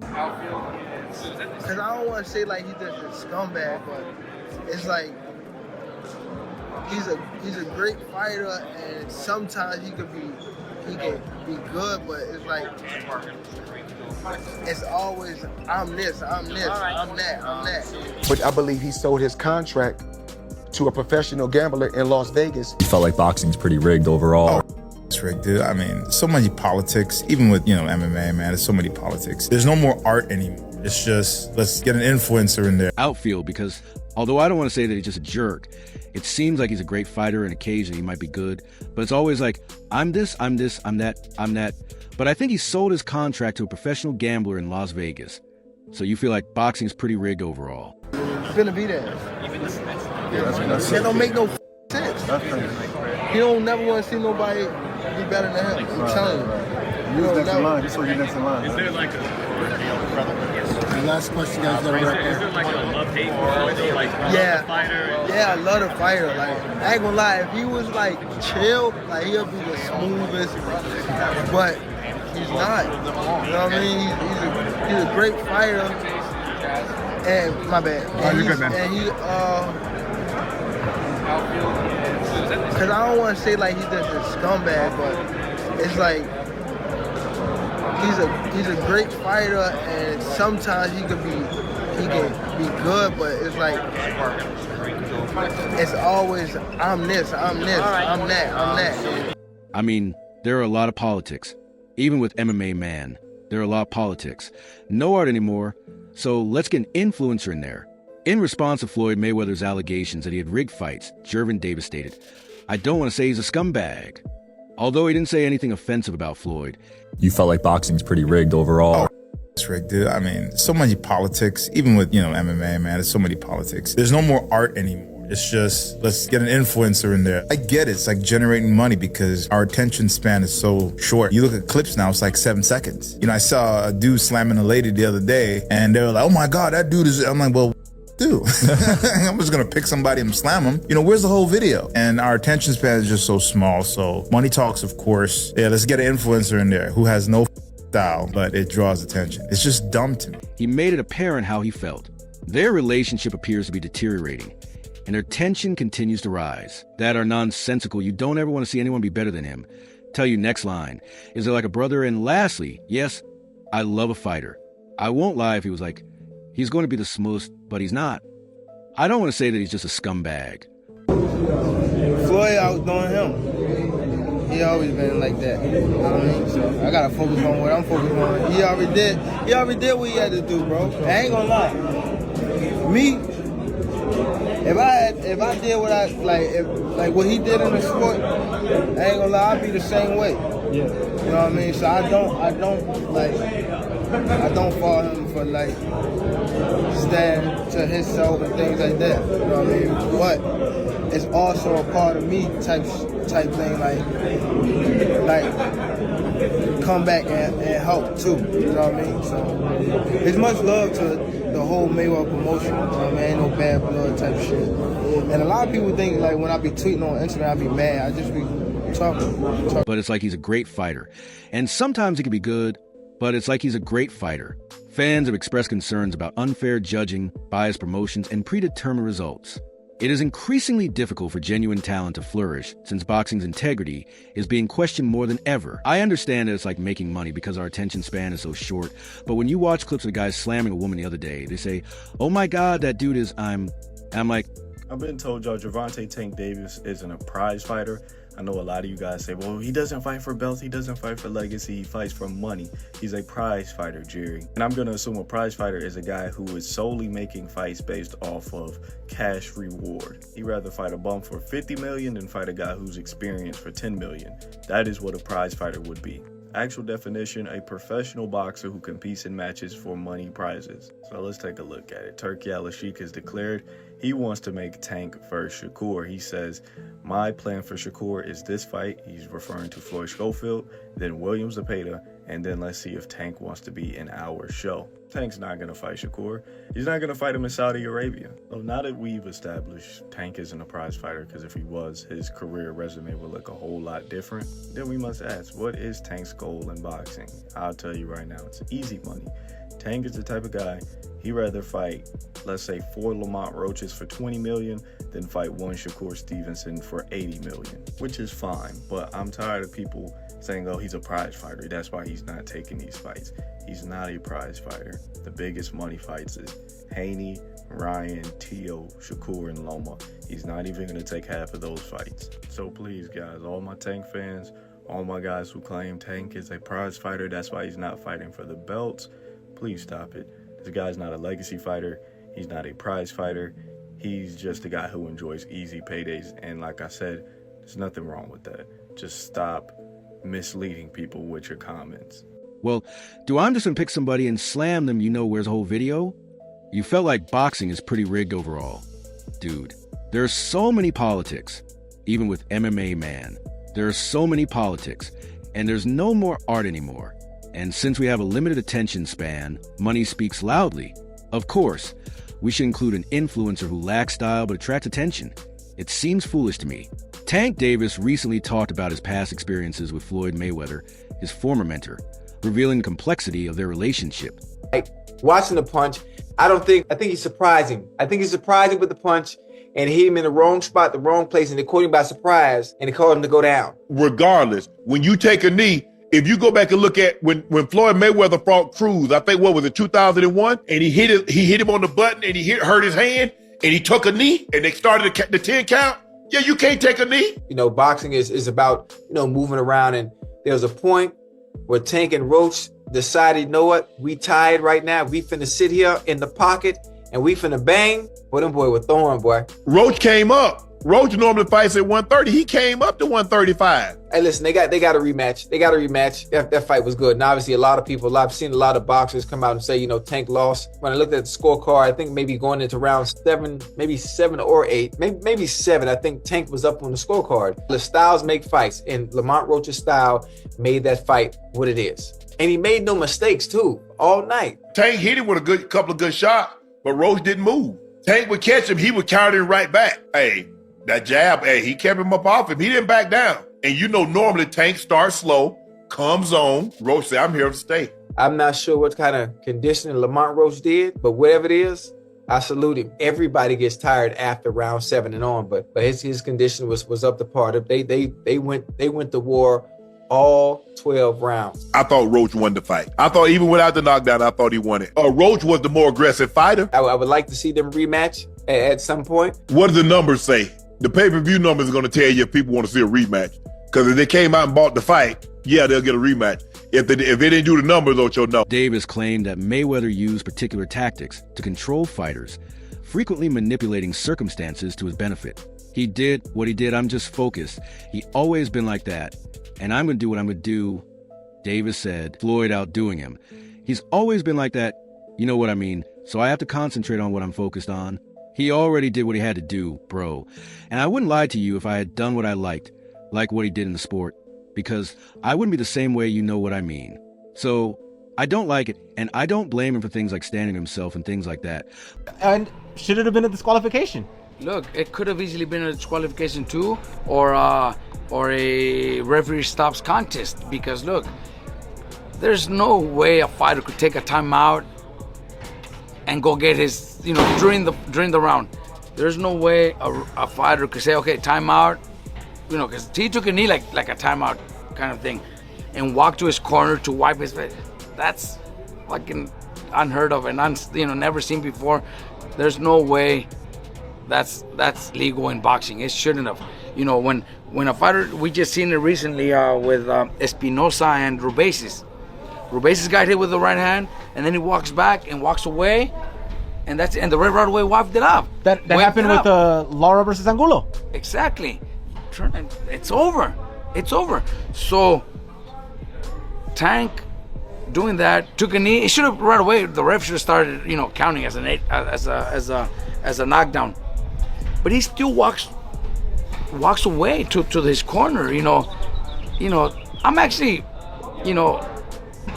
Because I don't want to say like he's just a scumbag, but it's like he's a great fighter, and sometimes he can be good, but it's like it's always I'm this, I'm that. But I believe he sold his contract to a professional gambler in Las Vegas. He felt like boxing's pretty rigged overall. It's rigged, dude. I mean, so many politics, even with, MMA, man, there's so many politics. There's no more art anymore. It's just, let's get an influencer in there. Outfield, because although I don't want to say that he's just a jerk, it seems like he's a great fighter and occasionally he might be good, but it's always like, I'm this, I'm that. But I think he sold his contract to a professional gambler in Las Vegas. So you feel like boxing's pretty rigged overall. It's gonna be there. That don't make no sense. He don't never want to see nobody be better than him. I'm telling you. You was next in line. Just so you next in line. Is there like The last question, guys. Is there like a love-hate for like yeah, fighter? Yeah, I love the fighter. Like, I ain't gonna lie, if he was like chill, like he'll be the smoothest. But he's not. You know what I mean? He's a great fighter. And my bad. And you're good, man. And he because I don't want to say like he's just a scumbag, but it's like he's a great fighter, and sometimes he can be good, but it's like it's always I'm this, I'm that. I mean, there are a lot of politics. Even with MMA Man, there are a lot of politics. No art anymore, so let's get an influencer in there. In response to Floyd Mayweather's allegations that he had rigged fights, Gervonta Davis stated, "I don't want to say he's a scumbag." Although he didn't say anything offensive about Floyd. You felt like boxing's pretty rigged overall. It's rigged, dude. I mean, so many politics, even with, MMA, man, there's so many politics. There's no more art anymore. It's just, let's get an influencer in there. I get it. It's like generating money because our attention span is so short. You look at clips now, it's like 7 seconds. I saw a dude slamming a lady the other day, and they were like, oh my God, that dude is, I'm like, well, dude, I'm just gonna pick somebody and slam them. Where's the whole video? And our attention span is just so small. So money talks, of course. Yeah, let's get an influencer in there who has no style, but it draws attention. It's just dumb to me. He made it apparent how he felt. Their relationship appears to be deteriorating, and their tension continues to rise. That are nonsensical. You don't ever want to see anyone be better than him. Tell you next line. Is there like a brother? And lastly, yes, I love a fighter. I won't lie if he was like, he's going to be the smoothest, but he's not. I don't want to say that he's just a scumbag. Floyd outdoing him. He always been like that. You know what I mean? So I gotta focus on what I'm focused on. He already did what he had to do, bro. I ain't gonna lie. Me, if I did what I like what he did in the sport, I ain't gonna lie, I'd be the same way. Yeah. You know what I mean? So I don't follow him for like stand to himself and things like that. You know what I mean? But it's also a part of me type thing, like come back and help too. You know what I mean? So it's much love to the whole Mayweather promotion. You know what I mean? Ain't no bad blood type shit. And a lot of people think like when I be tweeting on Instagram, I be mad. I just be talking. But it's like he's a great fighter. And sometimes he can be good, but it's like he's a great fighter. Fans have expressed concerns about unfair judging, biased promotions, and predetermined results. It is increasingly difficult for genuine talent to flourish since boxing's integrity is being questioned more than ever. I understand that it's like making money because our attention span is so short, but when you watch clips of the guys slamming a woman the other day, they say, oh my God, that dude is, I'm like, I've been told y'all Gervonta Tank Davis isn't a prize fighter. I know a lot of you guys say, well, he doesn't fight for belts, he doesn't fight for legacy, he fights for money. He's a prize fighter, Jerry. And I'm gonna assume a prize fighter is a guy who is solely making fights based off of cash reward. He'd rather fight a bum for 50 million than fight a guy who's experienced for 10 million. That is what a prize fighter would be. Actual definition, a professional boxer who competes in matches for money prizes. So let's take a look at it. Turki Al-Sheikh has declared he wants to make Tank versus Shakur. He says, my plan for Shakur is this fight. He's referring to Floyd Schofield, then Williams Zepeda, and then let's see if Tank wants to be in our show. Tank's not going to fight Shakur. He's not going to fight him in Saudi Arabia. So now that we've established Tank isn't a prize fighter, because if he was, his career resume would look a whole lot different, then we must ask, what is Tank's goal in boxing? I'll tell you right now, it's easy money. Tank is the type of guy, he'd rather fight, let's say, 4 Lamont Roaches for 20 million than fight 1 Shakur Stevenson for 80 million, which is fine. But I'm tired of people saying, oh, he's a prize fighter. That's why he's not taking these fights. He's not a prize fighter. The biggest money fights is Haney, Ryan, Tio, Shakur, and Loma. He's not even going to take half of those fights. So please, guys, all my Tank fans, all my guys who claim Tank is a prize fighter, that's why he's not fighting for the belts, please stop it. This guy's not a legacy fighter. He's not a prize fighter. He's just a guy who enjoys easy paydays. And like I said, there's nothing wrong with that. Just stop misleading people with your comments. Well, do I just pick somebody and slam them, where's the whole video? You felt like boxing is pretty rigged overall. Dude, there's so many politics, even with MMA, man. There are so many politics, and there's no more art anymore. And since we have a limited attention span, money speaks loudly. Of course, we should include an influencer who lacks style but attracts attention. It seems foolish to me. Tank Davis recently talked about his past experiences with Floyd Mayweather, his former mentor, revealing the complexity of their relationship. Watching the punch, I think he's surprising. I think he's surprising with the punch, and he hit him in the wrong spot, the wrong place, and they caught him by surprise, and they called him to go down. Regardless, when you take a knee, if you go back and look at when Floyd Mayweather fought Cruz, I think what was it, 2001, and he hit him on the button and hurt his hand, and he took a knee, and they started the 10 count. Yeah, you can't take a knee. Boxing is about moving around, and there was a point where Tank and Roach decided, you know what, we tied right now. We finna sit here in the pocket and we finna bang. Boy, them boy were throwing, boy. Roach came up. Roach normally fights at 130. He came up to 135. Hey, listen, they got a rematch. They got a rematch. That fight was good. And obviously, I've seen a lot of boxers come out and say, Tank lost. When I looked at the scorecard, I think maybe going into round 7, maybe 7 or 8, maybe 7, I think Tank was up on the scorecard. The styles make fights, and Lamont Roach's style made that fight what it is. And he made no mistakes, too, all night. Tank hit him with a couple of good shots, but Roach didn't move. Tank would catch him. He would counter him right back. Hey, that jab, he kept him up off him. He didn't back down. And normally Tank starts slow, comes on. Roach said, I'm here to stay. I'm not sure what kind of conditioning Lamont Roach did, but whatever it is, I salute him. Everybody gets tired after round 7 and on, but his condition was up to par. They went to war all 12 rounds. I thought Roach won the fight. I thought even without the knockdown, I thought he won it. Roach was the more aggressive fighter. I would like to see them rematch at some point. What do the numbers say? The pay-per-view numbers are going to tell you if people want to see a rematch. Because if they came out and bought the fight, yeah, they'll get a rematch. If they didn't do the numbers, though, you'll know. Davis claimed that Mayweather used particular tactics to control fighters, frequently manipulating circumstances to his benefit. He did what he did. I'm just focused. He always been like that. And I'm going to do what I'm going to do. Davis said, Floyd outdoing him. He's always been like that. You know what I mean? So I have to concentrate on what I'm focused on. He already did what he had to do, bro. And I wouldn't lie to you if I had done what I liked, like what he did in the sport, because I wouldn't be the same way, you know what I mean. So I don't like it, and I don't blame him for things like standing himself and things like that. And should it have been a disqualification? Look, it could have easily been a disqualification too, or a referee stops contest, because look, there's no way a fighter could take a timeout and go get his, during the round. There's no way a fighter could say, okay, timeout, because he took a knee like a timeout kind of thing, and walk to his corner to wipe his face. That's fucking unheard of and never seen before. There's no way that's legal in boxing. It shouldn't have. When a fighter, we just seen it recently with Espinosa and Rubesis. Rubesis got hit with the right hand, and then he walks back and walks away, and the red right away wiped it up. That happened with Lara versus Angulo. Exactly. It's over. It's over. So Tank doing that, took a knee. It should have right away. The ref should have started, counting as a knockdown. But he still walks away to his corner. I'm actually,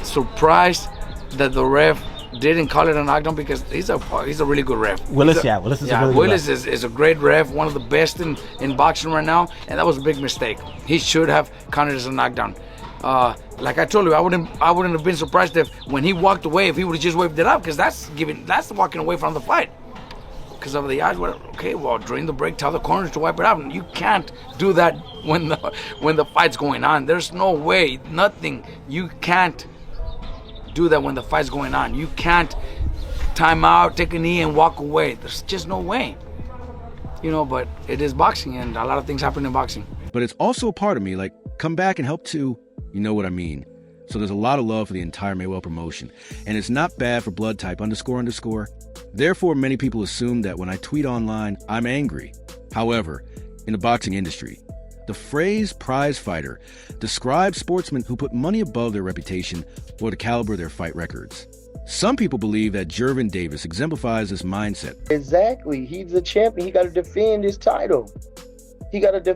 surprised that the ref didn't call it a knockdown, because he's a really good ref. Willis is a really good ref. Willis is a great ref, one of the best in boxing right now, and that was a big mistake. He should have counted as a knockdown. Like I told you, I wouldn't have been surprised if when he walked away, if he would have just waved it up, because that's walking away from the fight. Because of the eyes, okay, well, during the break, tell the corners to wipe it out. And you can't do that when the fight's going on. There's no way, nothing. You can't do that when the fight's going on. You can't time out, take a knee, and walk away. There's just no way. But it is boxing, and a lot of things happen in boxing. But it's also a part of me, like, come back and help too. You know what I mean. So there's a lot of love for the entire Mayweather promotion. And it's not bad for blood type __. Therefore, many people assume that when I tweet online, I'm angry. However, in the boxing industry, the phrase prize fighter describes sportsmen who put money above their reputation or the caliber of their fight records. Some people believe that Gervonta Davis exemplifies this mindset. Exactly. He's a champion. He got to defend his title. He like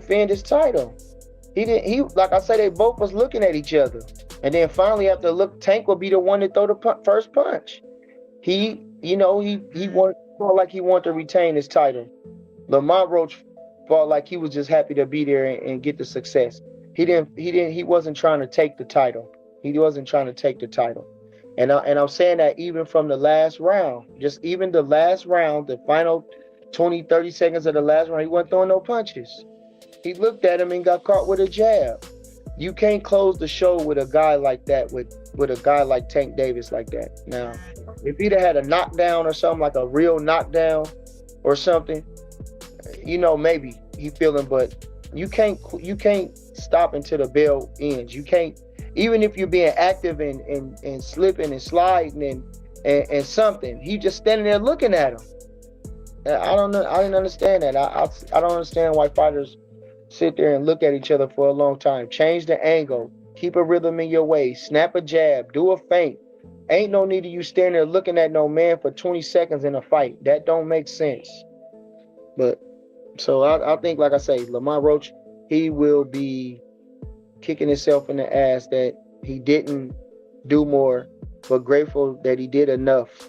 I said, they both was looking at each other. And then finally, after Tank will be the one to throw the first punch. He felt like he wanted to retain his title. Lamont Roach felt like he was just happy to be there and get the success. He wasn't trying to take the title. And I'm saying that even from the last round, the final 20, 30 seconds of the last round, he wasn't throwing no punches. He looked at him and got caught with a jab. You can't close the show with a guy like that, with a guy like Tank Davis like that. Now, if he'd have had a knockdown or something, like a real knockdown or something, maybe he feeling, but you can't stop until the bell ends. You can't, even if you're being active and slipping and sliding and something, he just standing there looking at him. I don't know. I didn't understand that. I don't understand why fighters sit there and look at each other for a long time. Change the angle. Keep a rhythm in your way. Snap a jab. Do a feint. Ain't no need of you standing there looking at no man for 20 seconds in a fight. That don't make sense. But so I think, like I say, Lamont Roach, he will be kicking himself in the ass that he didn't do more, but grateful that he did enough